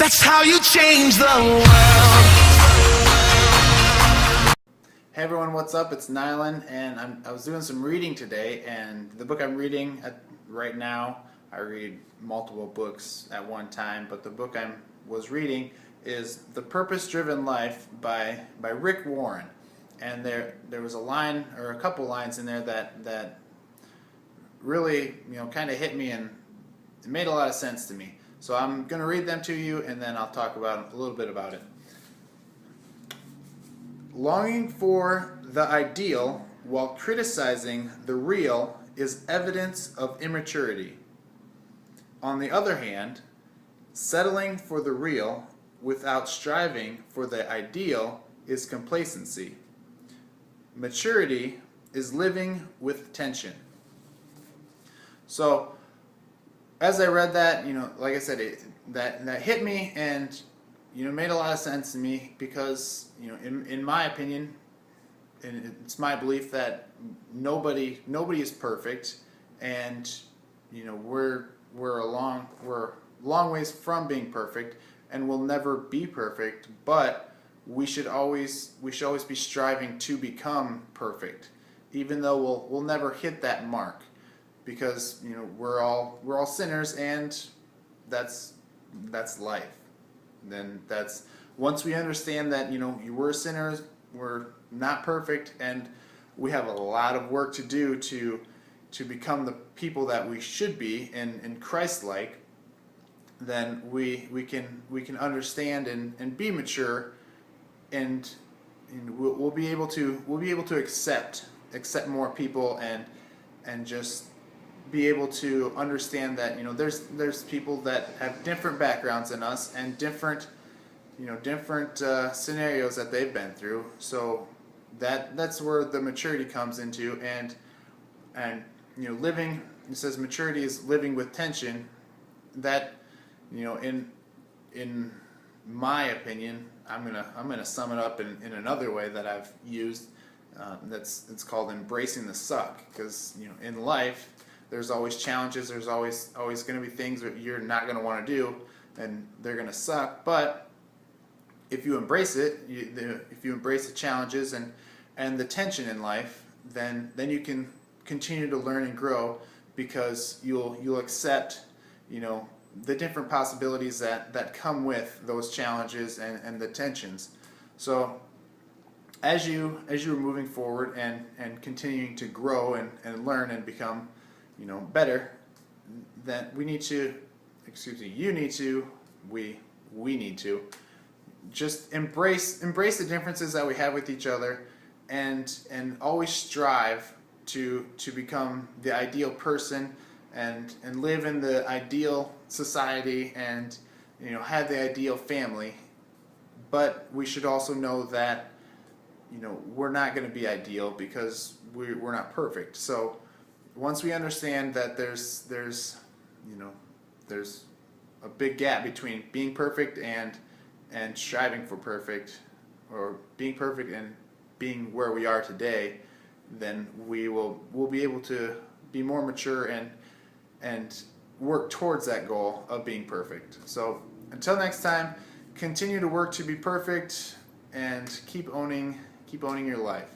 That's how you change the world. Hey everyone, what's up? It's Nylan, and I was doing some reading today, and the book I'm reading right now, I read multiple books at one time, but the book I was reading is The Purpose-Driven Life by Rick Warren. And there was a line, or a couple lines in there that really, kind of hit me, and it made a lot of sense to me. So I'm going to read them to you, and then I'll talk about a little bit about it. Longing for the ideal while criticizing the real is evidence of immaturity. On the other hand, settling for the real without striving for the ideal is complacency. Maturity is living with tension. So, as I read that, like I said, that hit me, and made a lot of sense to me because, in my opinion, and it's my belief that nobody is perfect, and we're a long ways from being perfect, and we'll never be perfect, but we should always be striving to become perfect, even though we'll never hit that mark, because we're all sinners, and that's life. Then that's once we understand that we're sinners, we're not perfect, and we have a lot of work to do to become the people that we should be in Christ-like, then we can understand and be mature, and we'll be able to accept more people, and just be able to understand that there's people that have different backgrounds than us, and different scenarios that they've been through. So that's where the maturity comes into, and living. It says maturity is living with tension. That in my opinion, I'm gonna sum it up in another way that I've used. It's called embracing the suck, because in life, there's always challenges. There's always going to be things that you're not going to want to do, and they're going to suck. But if you embrace it, if you embrace the challenges and the tension in life, then you can continue to learn and grow, because you'll accept the different possibilities that come with those challenges and the tensions. So as you're moving forward and continuing to grow and learn and become better, that we need to just embrace the differences that we have with each other, and always strive to become the ideal person, and live in the ideal society, and have the ideal family. But we should also know that we're not going to be ideal, because we're not perfect. So once we understand that there's a big gap between being perfect and striving for perfect, or being perfect and being where we are today, then we'll be able to be more mature and work towards that goal of being perfect. So until next time, continue to work to be perfect, and keep owning your life.